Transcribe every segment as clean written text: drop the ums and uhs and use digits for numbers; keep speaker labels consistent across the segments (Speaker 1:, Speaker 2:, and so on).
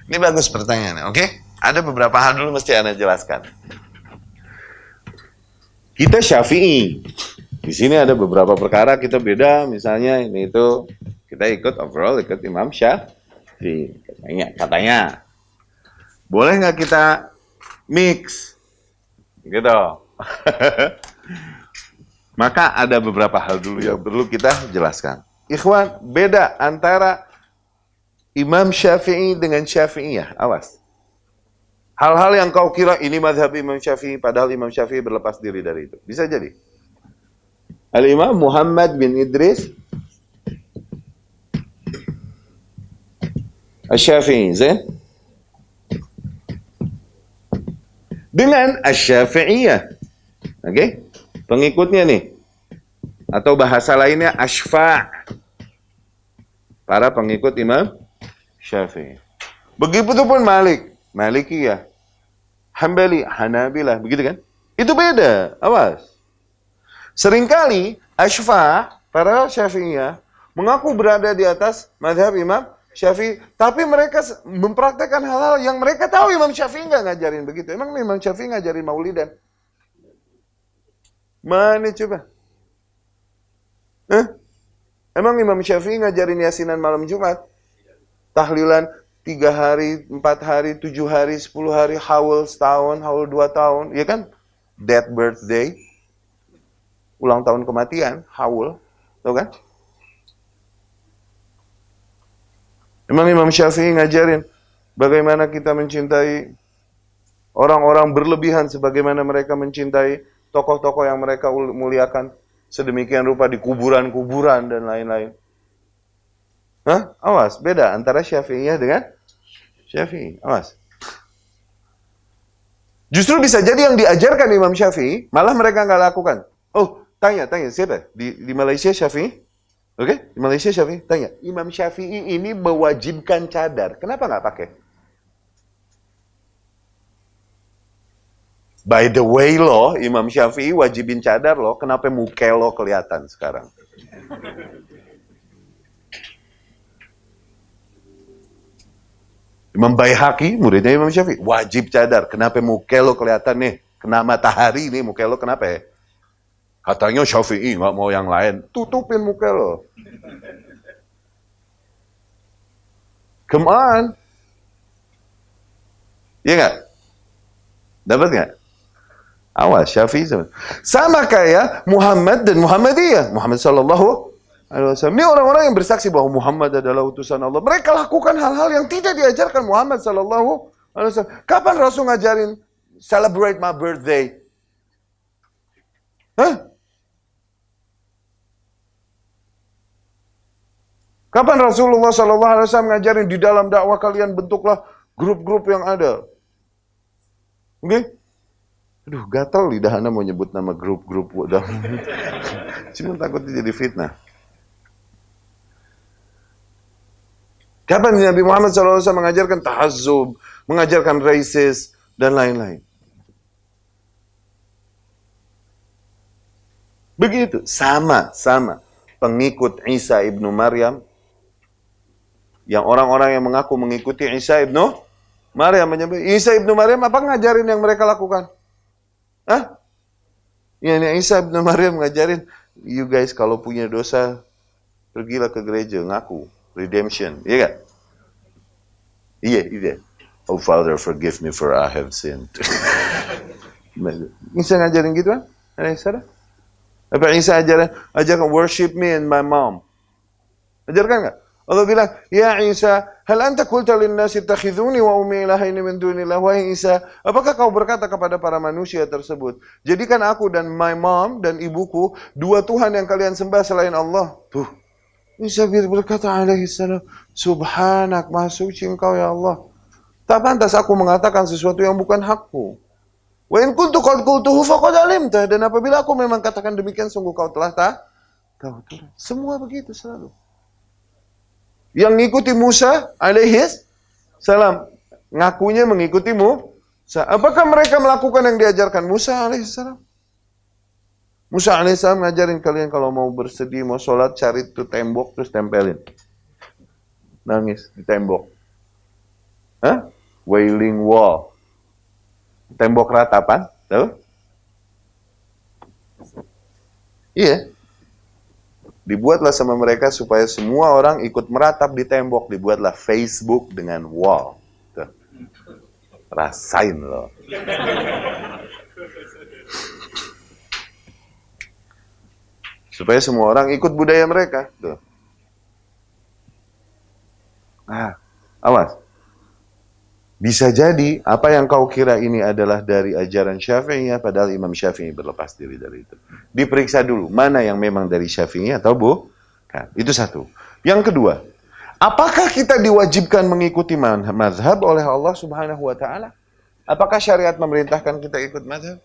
Speaker 1: Ini bagus pertanyaannya, oke? Ada beberapa hal dulu mesti Anda jelaskan. Kita Syafi'i. Di sini ada beberapa perkara kita beda, misalnya ini itu kita ikut Imam Syafi'i. Katanya. Boleh nggak kita mix? Gitu. Maka ada beberapa hal dulu yang perlu kita jelaskan. Ikhwan, beda antara Imam Syafi'i dengan Syafi'iyah, awas. Hal-hal yang kau kira ini mazhab Imam Syafi'i, padahal Imam Syafi'i berlepas diri dari itu. Bisa jadi. Al-Imam Muhammad bin Idris Asy-Syafi'i, dengan Asy-Syafi'iyah. Oke? Pengikutnya nih. Atau bahasa lainnya Asyfa'. Para pengikut Imam Syafi'i. Begitupun Malikiyah, Hambali, Hanabilah, begitu kan? Itu beda, awas. Seringkali Asyfa', para Syafi'iyah, mengaku berada di atas mazhab Imam Syafi'i, tapi mereka mempraktekkan hal-hal yang mereka tahu Imam Syafi'i nggak ngajarin begitu. Emang Imam Syafi'i ngajarin maulidan? Mana coba? Emang Imam Syafi'i ngajarin yasinan malam Jumat? Tahlilan 3 hari, 4 hari, 7 hari, 10 hari, haul setahun, haul 2 tahun, ya kan? Death birthday, ulang tahun kematian, haul, tahu kan? Emang Imam Syafi'i ngajarin bagaimana kita mencintai orang-orang berlebihan sebagaimana mereka mencintai tokoh-tokoh yang mereka muliakan sedemikian rupa di kuburan-kuburan dan lain-lain. Awas, beda antara Syafi'iyah dengan Syafi'i. Awas. Justru bisa jadi yang diajarkan Imam Syafi'i, malah mereka nggak lakukan. Oh, tanya, siapa? Di Malaysia Syafi'i? Oke? Di Malaysia Syafi'i? Tanya, Imam Syafi'i ini mewajibkan cadar. Kenapa nggak pakai? By the way loh, Imam Syafi'i wajibin cadar loh. Kenapa muka lo kelihatan sekarang? Imam Baihaqi, muridnya Imam Syafi'i, wajib cadar. Kenapa muka lo kelihatan nih? Kena matahari nih, muka lo kenapa ya? Katanya Syafi'i, nggak mau yang lain. Tutupin muka lo. Come on. Iya nggak? Dapat nggak? Awas, Syafi'i sama kayak Muhammad dan Muhammadiyah. Muhammad sallallahu alaihi wasallam. Ini orang-orang yang bersaksi bahwa Muhammad adalah utusan Allah. Mereka lakukan hal-hal yang tidak diajarkan Muhammad sallallahu alaihi wasallam. Kapan Rasul ngajarin celebrate my birthday? Kapan Rasulullah sallallahu alaihi wasallam ngajarin di dalam dakwah kalian bentuklah grup-grup yang ada? Oke? Aduh, gatal lidah Anda mau nyebut nama grup-grup. Cuma takutnya jadi fitnah. Kapan Nabi Muhammad SAW mengajarkan tahazzub, mengajarkan racist, dan lain-lain? Begitu, sama pengikut Isa ibnu Maryam, yang orang-orang yang mengaku mengikuti Isa ibnu Maryam, menyebut Isa ibnu Maryam apa ngajarin yang mereka lakukan? Ini Isa ibnu Maryam ngajarin, you guys kalau punya dosa, pergilah ke gereja, ngaku. Redemption, iya gak? Iya. Oh Father, forgive me for I have sinned. Isa ngajarin gitu kan? Apa Isa ajarkan worship me and my mom? Ajarkan gak? Allah bilang, ya Isa, hal anta qulta linnasi ittakhidhuni wa ummi ilahaini min dunillah. Wahai Isa, apakah kau berkata kepada para manusia tersebut, jadikan aku dan my mom dan ibuku dua Tuhan yang kalian sembah selain Allah? Tuh. Isa berkata alaihi salam, subhanak, maha suci engkau ya Allah. Tak pantas aku mengatakan sesuatu yang bukan hakku. Wa in kuntu qad qultuhu faqad alimta. Dan apabila aku memang katakan demikian, sungguh kau telah tahu. Semua begitu selalu. Yang ngikuti Musa alaihi salam, ngakunya mengikuti Musa. Apakah mereka melakukan yang diajarkan Musa alaihi salam? Musa alaihissalam ngajarin kalian kalau mau bersedih, mau sholat, cari tuh tembok, terus tempelin. Nangis di tembok. Hah? Wailing wall. Tembok ratapan, tahu? Iya. Dibuatlah sama mereka supaya semua orang ikut meratap di tembok. Dibuatlah Facebook dengan wall. Tuh. Rasain loh. Supaya semua orang ikut budaya mereka. Tuh. Nah, awas. Bisa jadi apa yang kau kira ini adalah dari ajaran Syafi'iyah, padahal Imam Syafi'i berlepas diri dari itu. Diperiksa dulu mana yang memang dari Syafi'i atau bukan. Itu satu. Yang kedua, apakah kita diwajibkan mengikuti mazhab oleh Allah Subhanahu wa taala? Apakah syariat memerintahkan kita ikut mazhab?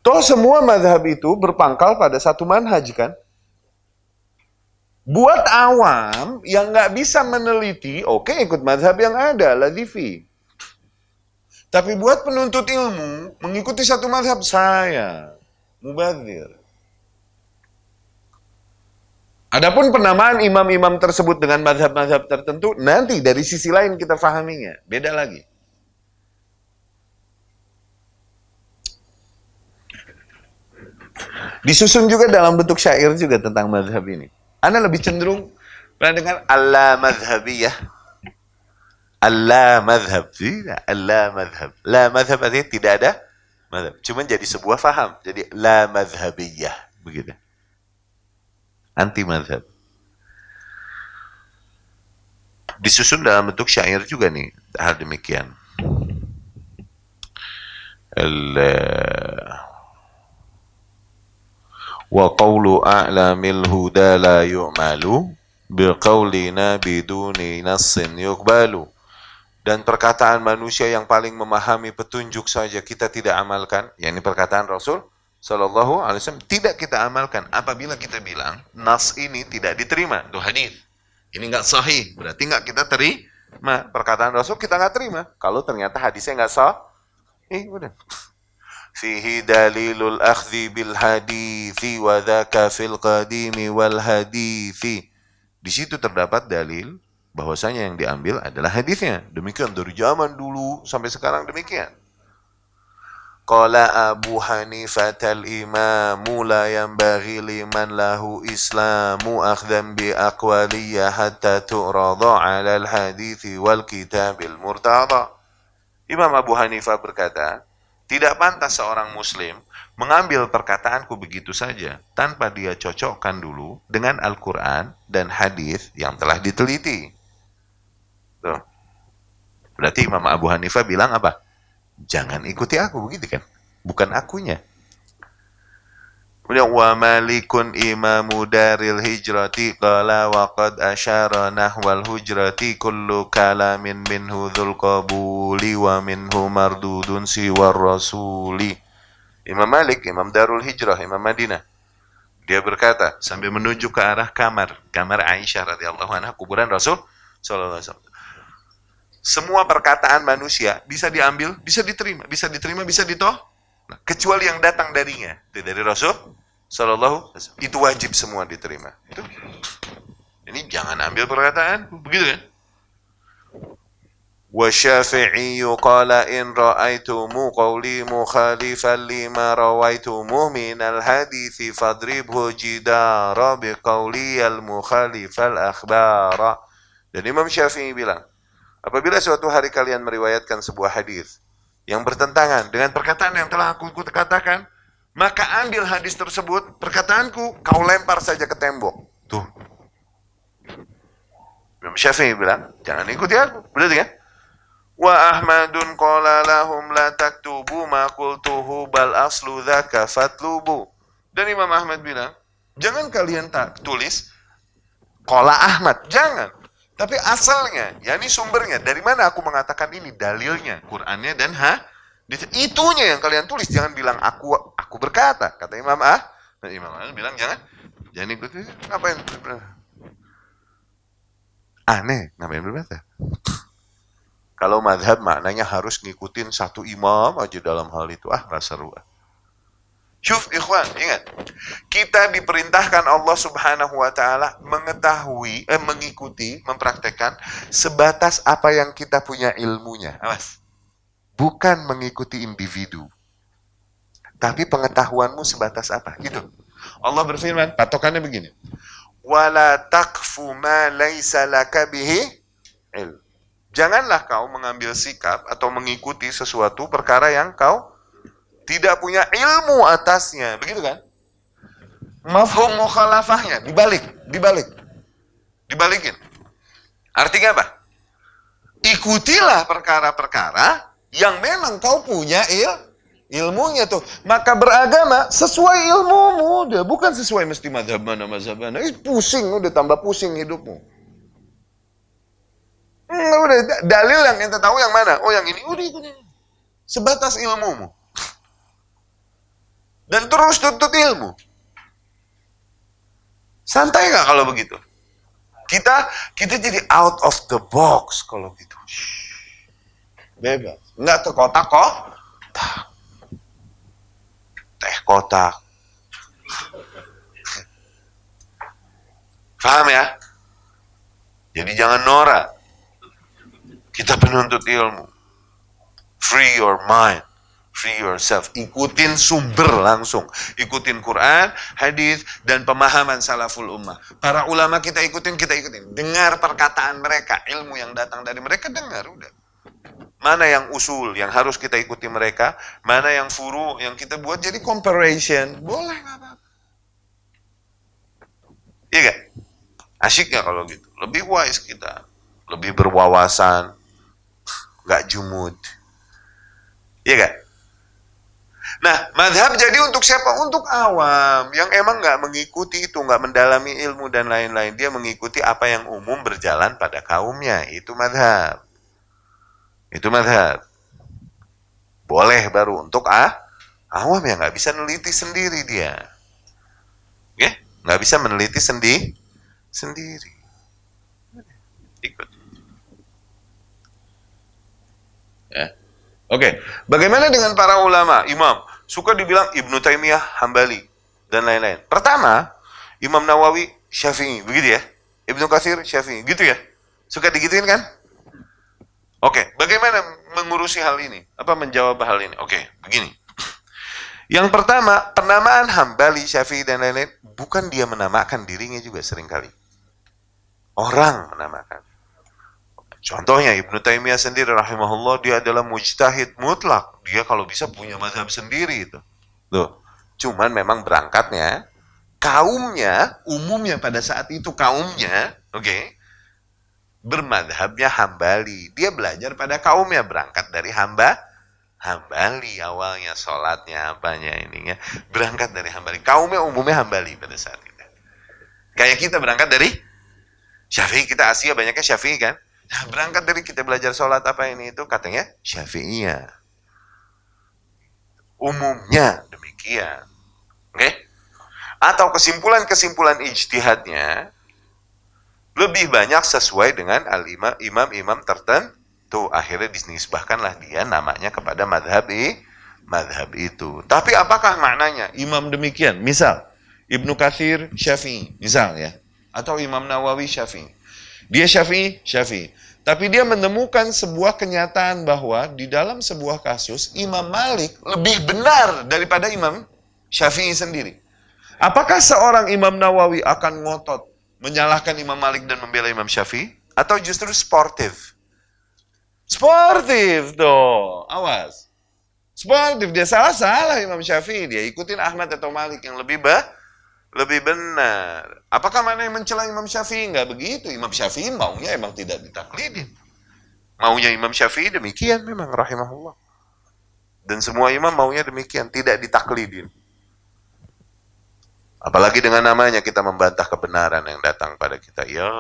Speaker 1: Toh semua mazhab itu berpangkal pada satu manhaj kan? Buat awam yang nggak bisa meneliti, oke, ikut mazhab yang ada, ladhifi. Tapi buat penuntut ilmu, mengikuti satu mazhab saya, mubadzir. Adapun penamaan imam-imam tersebut dengan mazhab-mazhab tertentu, nanti dari sisi lain kita fahaminya, beda lagi. Disusun juga dalam bentuk syair juga tentang mazhab ini. Anda lebih cenderung pernah dengar Allah mazhabiyah? Allah madhab, tidak, Allah madhab. La madhab artinya tidak ada madhab. Cuma jadi sebuah faham. Jadi la madhabiyah. Begitu. Anti madhab. Disusun dalam bentuk syair juga nih. Hal demikian. Wa qawlu a'lamil huda la yu'malu biqawlina biduni nassin yuqbalu. Dan perkataan manusia yang paling memahami petunjuk saja kita tidak amalkan, yakni perkataan Rasul Sallallahu Alaihi Wasallam tidak kita amalkan. Apabila kita bilang nas ini tidak diterima, itu hadis, ini nggak sahih, berarti nggak kita terima perkataan Rasul, kita nggak terima. Kalau ternyata hadisnya nggak sahih, udah. Fihi dalilul akhdhi bil hadithi wa dzaka fil qadimi wal hadithi. Di situ terdapat dalil bahwasanya yang diambil adalah hadisnya. Demikian dari zaman dulu sampai sekarang demikian. Qala Abu Hanifah al-imamu la yanbaghi liman lahu islamu akhdhan bi aqwaliyah hatta tu'rada 'ala al-hadithi wal kitabil murtada. Imam Abu Hanifah berkata, tidak pantas seorang muslim mengambil perkataanku begitu saja tanpa dia cocokkan dulu dengan Al-Quran dan hadis yang telah diteliti. Tuh. Berarti Imam Abu Hanifah bilang apa? Jangan ikuti aku, begitu kan? Bukan akunya. Kemudian wa malikun imamu daril hijrati qala wa qad asyara nahwal hujrati kullu kalamin minhu dzul qabuli wa minhu mardudun siwar rasuli. Imam Malik, Imam Darul Hijrah, Imam Madinah. Dia berkata sambil menuju ke arah kamar Aisyah radhiyallahu anha, kuburan Rasul sallallahu alaihi wasallam. Semua perkataan manusia bisa diambil, bisa diterima, bisa ditolak, kecuali yang datang darinya, dari Rasul Sallallahu Alaihi Wasallam. Itu wajib semua diterima. Itu. Ini jangan ambil perkataan, begitu kan? Wa Syafi'i qala in ra'aitumu qawli mukhalifan lima rawaitumu minal hadithi fadribhu jidara biqawli al-mukhalifal akhbara. Dan Imam Syafi'i bilang, apabila suatu hari kalian meriwayatkan sebuah hadis yang bertentangan dengan perkataan yang telah aku katakan, maka ambil hadis tersebut, perkataanku, kau lempar saja ke tembok. Tuh. Imam Syafi'i bilang, jangan ikuti aku. Berarti kan? Wa Ahmadun qala lahum la taktubu ma qultuhu bal aslu dzaka fatlubu. Dan Imam Ahmad bilang, jangan kalian tak tulis qala Ahmad, jangan. Tapi asalnya, yakni sumbernya, dari mana aku mengatakan ini, dalilnya, Qur'annya dan itunya yang kalian tulis, jangan bilang aku berkata, kata Imam Imam Ahmad bilang jangan ikuti, ngapain? Aneh, ngapain berbeda? Kalau mazhab maknanya harus ngikutin satu imam aja dalam hal itu, nggak seru. Syuf ikhwan, ingat. Kita diperintahkan Allah Subhanahu wa taala mengetahui, mengikuti, mempraktekkan sebatas apa yang kita punya ilmunya. Awas. Bukan mengikuti individu. Tapi pengetahuanmu sebatas apa? Gitu. Allah berfirman, patokannya begini. Wala taqfu ma laisa laka bihi ilm. Janganlah kau mengambil sikap atau mengikuti sesuatu perkara yang kau tidak punya ilmu atasnya. Begitu kan? Mafhum mukhalafahnya dibalikin. Artinya apa? Ikutilah perkara-perkara yang memang kau punya ilmunya tuh. Maka beragama sesuai ilmumu, udah bukan sesuai mesti mazhab mana. Pusing, udah tambah pusing hidupmu. Udah dalil yang ente tahu yang mana? Oh yang ini, udah ikutin. Sebatas ilmumu. Dan terus tuntut ilmu. Santai nggak kalau begitu? Kita jadi out of the box kalau gitu. Bebas. Nggak ke kotak kok. Teh kotak. Paham ya? Jadi jangan norak. Kita penuntut ilmu. Free your mind. Free yourself. Ikutin sumber langsung. Ikutin Quran, hadis, dan pemahaman salaful ummah. Para ulama kita ikutin. Dengar perkataan mereka. Ilmu yang datang dari mereka, dengar. Udah. Mana yang usul yang harus kita ikuti mereka, mana yang furu yang kita buat jadi comparison. Boleh nggak apa-apa. Iya gak? Asyik nggak kalau gitu? Lebih wise kita, lebih berwawasan, nggak jumud. Iya gak? Nah, madhab jadi untuk siapa? Untuk awam yang emang nggak mengikuti itu, nggak mendalami ilmu dan lain-lain. Dia mengikuti apa yang umum berjalan pada kaumnya. Itu madhab. Itu madhab. Boleh baru untuk awam yang nggak bisa meneliti sendiri dia. Oke? Nggak bisa meneliti sendiri. Ikut. Ya. Oke. Bagaimana dengan para ulama, imam? Suka dibilang Ibnu Taimiyah, Hambali, dan lain-lain. Pertama, Imam Nawawi, Syafi'i. Begitu ya? Ibnu Katsir, Syafi'i. Gitu ya? Suka digituin kan? Oke, bagaimana mengurusi hal ini? Apa menjawab hal ini? Oke, begini. Yang pertama, penamaan Hambali, Syafi'i, dan lain-lain, bukan dia menamakan dirinya juga seringkali. Orang menamakan. Contohnya, Ibnu Taimiyah sendiri, rahimahullah, dia adalah mujtahid mutlak. Dia kalau bisa punya mazhab sendiri itu. Loh, cuman memang berangkatnya, kaumnya, umumnya pada saat itu kaumnya, oke, bermadhabnya Hambali. Dia belajar pada kaumnya, berangkat dari Hambali awalnya, sholatnya, apanya ininya, berangkat dari Hambali. Kaumnya umumnya Hambali pada saat itu. Kayak kita berangkat dari Syafi'i, kita Asia banyaknya Syafi'i kan. Nah, berangkat dari kita belajar sholat apa ini itu, katanya Syafi'iyah. Umumnya demikian. Oke? Atau kesimpulan-kesimpulan ijtihadnya lebih banyak sesuai dengan imam-imam tertentu. Akhirnya dinisbahkanlah dia namanya kepada madhab itu. Tapi apakah maknanya imam demikian? Misal, Ibnu Katsir Syafi'i, misal ya. Atau Imam Nawawi Syafi'i. Dia Syafi'i. Tapi dia menemukan sebuah kenyataan bahwa di dalam sebuah kasus, Imam Malik lebih benar daripada Imam Syafi'i sendiri. Apakah seorang Imam Nawawi akan ngotot menyalahkan Imam Malik dan membela Imam Syafi'i? Atau justru sportif? Sportif tuh, awas. Sportif, dia salah Imam Syafi'i. Dia ikutin Ahmad atau Malik yang lebih benar. Apakah mana yang mencela Imam Syafi'i? Enggak begitu. Imam Syafi'i maunya emang tidak ditaklidin. Maunya Imam Syafi'i demikian memang, rahimahullah. Dan semua imam maunya demikian, tidak ditaklidin. Apalagi dengan namanya kita membantah kebenaran yang datang pada kita. Ya,